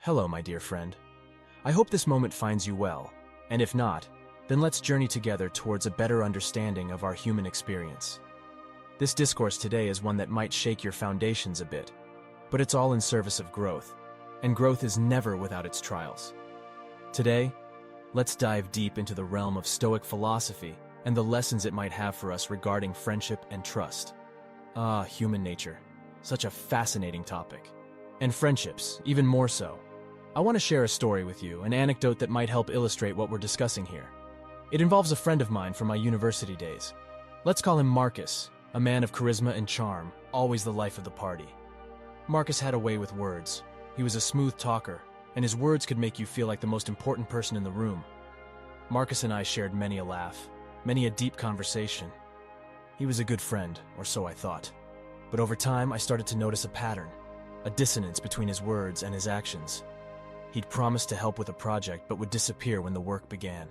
Hello, my dear friend. I hope this moment finds you well, and if not, then let's journey together towards a better understanding of our human experience. This discourse today is one that might shake your foundations a bit, but it's all in service of growth, and growth is never without its trials. Today, let's dive deep into the realm of Stoic philosophy and the lessons it might have for us regarding friendship and trust. Human nature. Such a fascinating topic. And friendships, even more so. I want to share a story with you, an anecdote that might help illustrate what we're discussing here. It involves a friend of mine from my university days. Let's call him Marcus, a man of charisma and charm, always the life of the party. Marcus had a way with words. He was a smooth talker, and his words could make you feel like the most important person in the room. Marcus and I shared many a laugh, many a deep conversation. He was a good friend, or so I thought. But over time, I started to notice a pattern, a dissonance between his words and his actions. He'd promised to help with a project, but would disappear when the work began.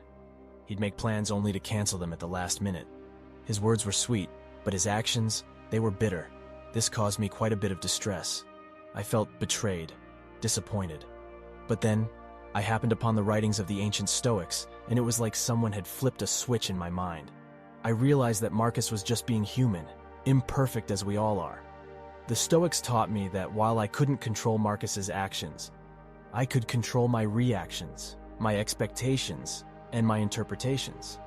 He'd make plans only to cancel them at the last minute. His words were sweet, but his actions, they were bitter. This caused me quite a bit of distress. I felt betrayed, disappointed. But then, I happened upon the writings of the ancient Stoics, and it was like someone had flipped a switch in my mind. I realized that Marcus was just being human, imperfect as we all are. The Stoics taught me that while I couldn't control Marcus's actions, I could control my reactions, my expectations, and my interpretations.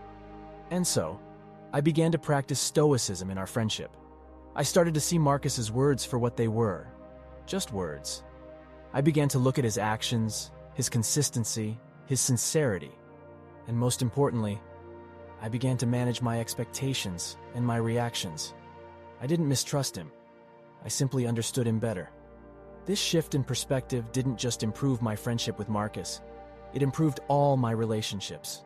And so, I began to practice Stoicism in our friendship. I started to see Marcus's words for what they were, just words. I began to look at his actions, his consistency, his sincerity, and most importantly, I began to manage my expectations and my reactions. I didn't mistrust him. I simply understood him better. This shift in perspective didn't just improve my friendship with Marcus, it improved all my relationships.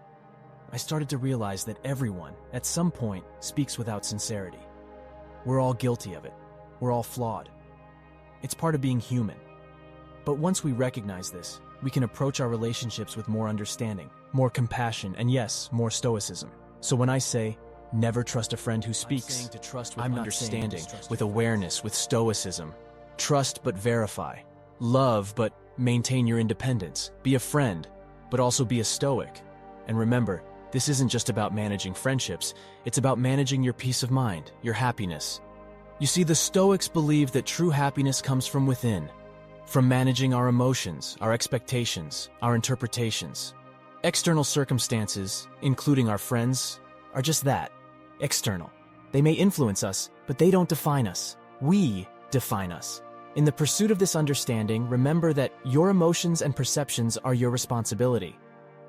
I started to realize that everyone, at some point, speaks without sincerity. We're all guilty of it. We're all flawed. It's part of being human. But once we recognize this, we can approach our relationships with more understanding, more compassion, and yes, more stoicism. So when I say, never trust a friend who speaks, I'm understanding, with awareness, with stoicism. Trust but verify. Love but maintain your independence. Be a friend, but also be a stoic. And remember, this isn't just about managing friendships, it's about managing your peace of mind, your happiness. You see, the Stoics believe that true happiness comes from within, from managing our emotions, our expectations, our interpretations. External circumstances, including our friends, are just that, external. They may influence us, but they don't define us. We define us. In the pursuit of this understanding, remember that your emotions and perceptions are your responsibility.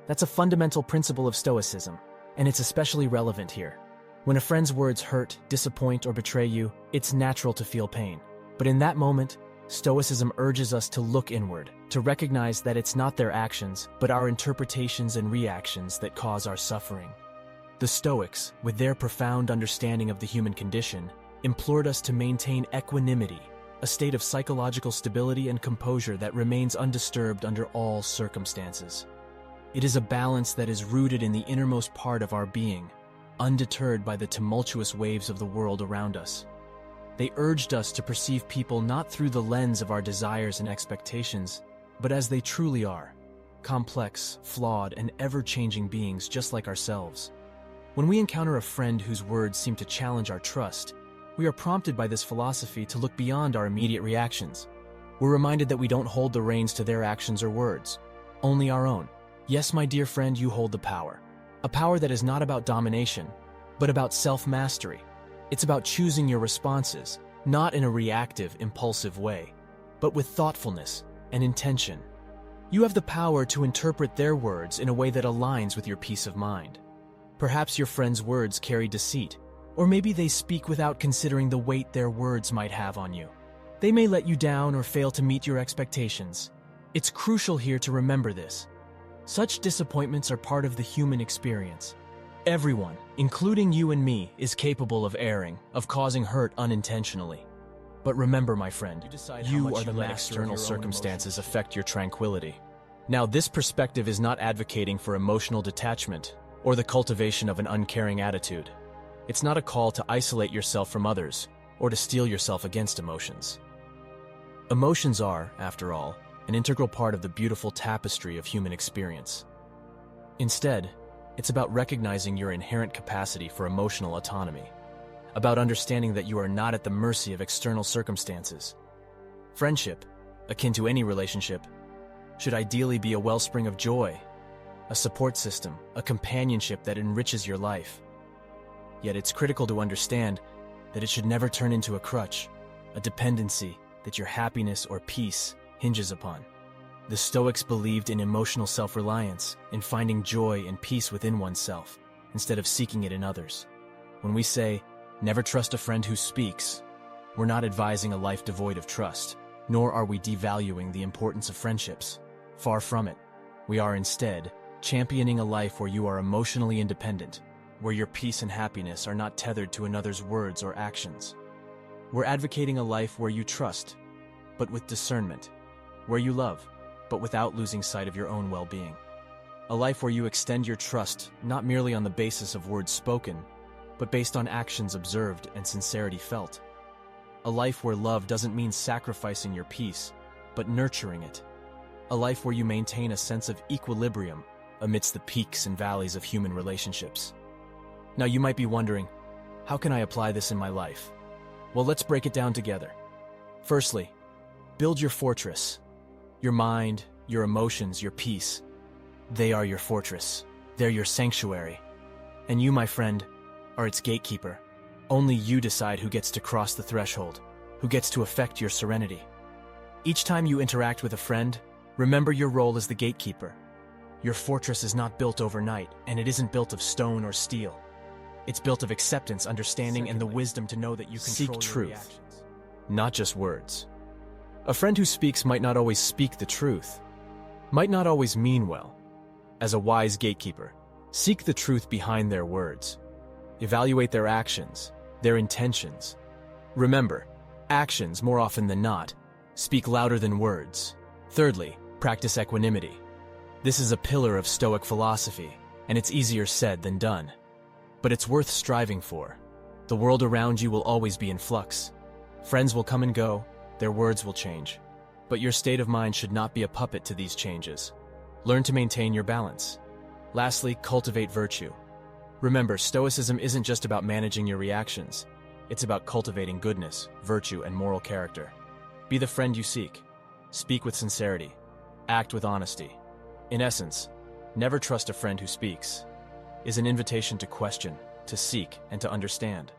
That's a fundamental principle of Stoicism, and it's especially relevant here. When a friend's words hurt, disappoint, or betray you, it's natural to feel pain. But in that moment, Stoicism urges us to look inward, to recognize that it's not their actions, but our interpretations and reactions that cause our suffering. The Stoics, with their profound understanding of the human condition, implored us to maintain equanimity, a state of psychological stability and composure that remains undisturbed under all circumstances. It is a balance that is rooted in the innermost part of our being, undeterred by the tumultuous waves of the world around us. They urged us to perceive people not through the lens of our desires and expectations, but as they truly are, complex, flawed, and ever-changing beings just like ourselves. When we encounter a friend whose words seem to challenge our trust, we are prompted by this philosophy to look beyond our immediate reactions. We're reminded that we don't hold the reins to their actions or words, only our own. Yes, my dear friend, you hold the power. A power that is not about domination, but about self-mastery. It's about choosing your responses, not in a reactive, impulsive way, but with thoughtfulness and intention. You have the power to interpret their words in a way that aligns with your peace of mind. Perhaps your friend's words carry deceit, or maybe they speak without considering the weight their words might have on you. They may let you down or fail to meet your expectations. It's crucial here to remember this. Such disappointments are part of the human experience. Everyone, including you and me, is capable of erring, of causing hurt unintentionally. But remember, my friend, you are the master. External circumstances affect your tranquility. Now, this perspective is not advocating for emotional detachment or the cultivation of an uncaring attitude. It's not a call to isolate yourself from others or to steel yourself against emotions. Emotions are, after all, an integral part of the beautiful tapestry of human experience. Instead, it's about recognizing your inherent capacity for emotional autonomy, about understanding that you are not at the mercy of external circumstances. Friendship, akin to any relationship, should ideally be a wellspring of joy, a support system, a companionship that enriches your life. Yet it's critical to understand that it should never turn into a crutch, a dependency that your happiness or peace hinges upon. The Stoics believed in emotional self-reliance, in finding joy and peace within oneself, instead of seeking it in others. When we say, "Never trust a friend who speaks," we're not advising a life devoid of trust, nor are we devaluing the importance of friendships. Far from it. We are instead championing a life where you are emotionally independent, where your peace and happiness are not tethered to another's words or actions. We're advocating a life where you trust, but with discernment, where you love, but without losing sight of your own well-being. A life where you extend your trust not merely on the basis of words spoken, but based on actions observed and sincerity felt. A life where love doesn't mean sacrificing your peace, but nurturing it. A life where you maintain a sense of equilibrium amidst the peaks and valleys of human relationships. Now you might be wondering, how can I apply this in my life? Well, let's break it down together. Firstly, build your fortress. Your mind, your emotions, your peace. They are your fortress. They're your sanctuary. And you, my friend, are its gatekeeper. Only you decide who gets to cross the threshold, who gets to affect your serenity. Each time you interact with a friend, remember your role as the gatekeeper. Your fortress is not built overnight, and it isn't built of stone or steel. It's built of acceptance, understanding, and the wisdom to know that you control your truth, reactions. Not just words. A friend who speaks might not always speak the truth, might not always mean well. As a wise gatekeeper, seek the truth behind their words. Evaluate their actions, their intentions. Remember, actions, more often than not, speak louder than words. Thirdly, practice equanimity. This is a pillar of Stoic philosophy, and it's easier said than done. But it's worth striving for. The world around you will always be in flux. Friends will come and go, their words will change. But your state of mind should not be a puppet to these changes. Learn to maintain your balance. Lastly, cultivate virtue. Remember, Stoicism isn't just about managing your reactions. It's about cultivating goodness, virtue, and moral character. Be the friend you seek. Speak with sincerity. Act with honesty. In essence, never trust a friend who speaks is an invitation to question, to seek, and to understand.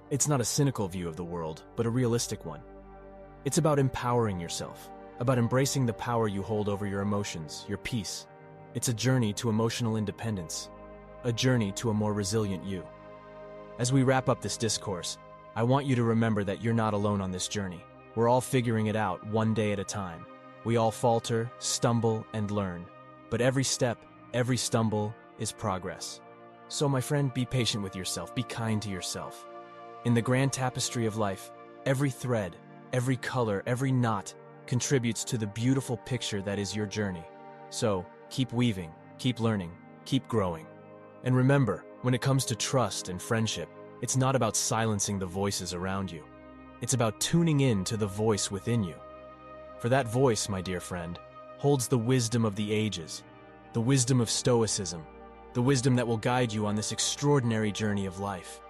It's not a cynical view of the world, but a realistic one. It's about empowering yourself, about embracing the power you hold over your emotions, your peace. It's a journey to emotional independence, a journey to a more resilient you. As we wrap up this discourse, I want you to remember that you're not alone on this journey. We're all figuring it out one day at a time. We all falter, stumble, and learn. But every step, every stumble, is progress. So, my friend, be patient with yourself, be kind to yourself. In the grand tapestry of life, every thread, every color, every knot contributes to the beautiful picture that is your journey. So, keep weaving, keep learning, keep growing. And remember, when it comes to trust and friendship, it's not about silencing the voices around you. It's about tuning in to the voice within you. For that voice, my dear friend, holds the wisdom of the ages, the wisdom of Stoicism, the wisdom that will guide you on this extraordinary journey of life.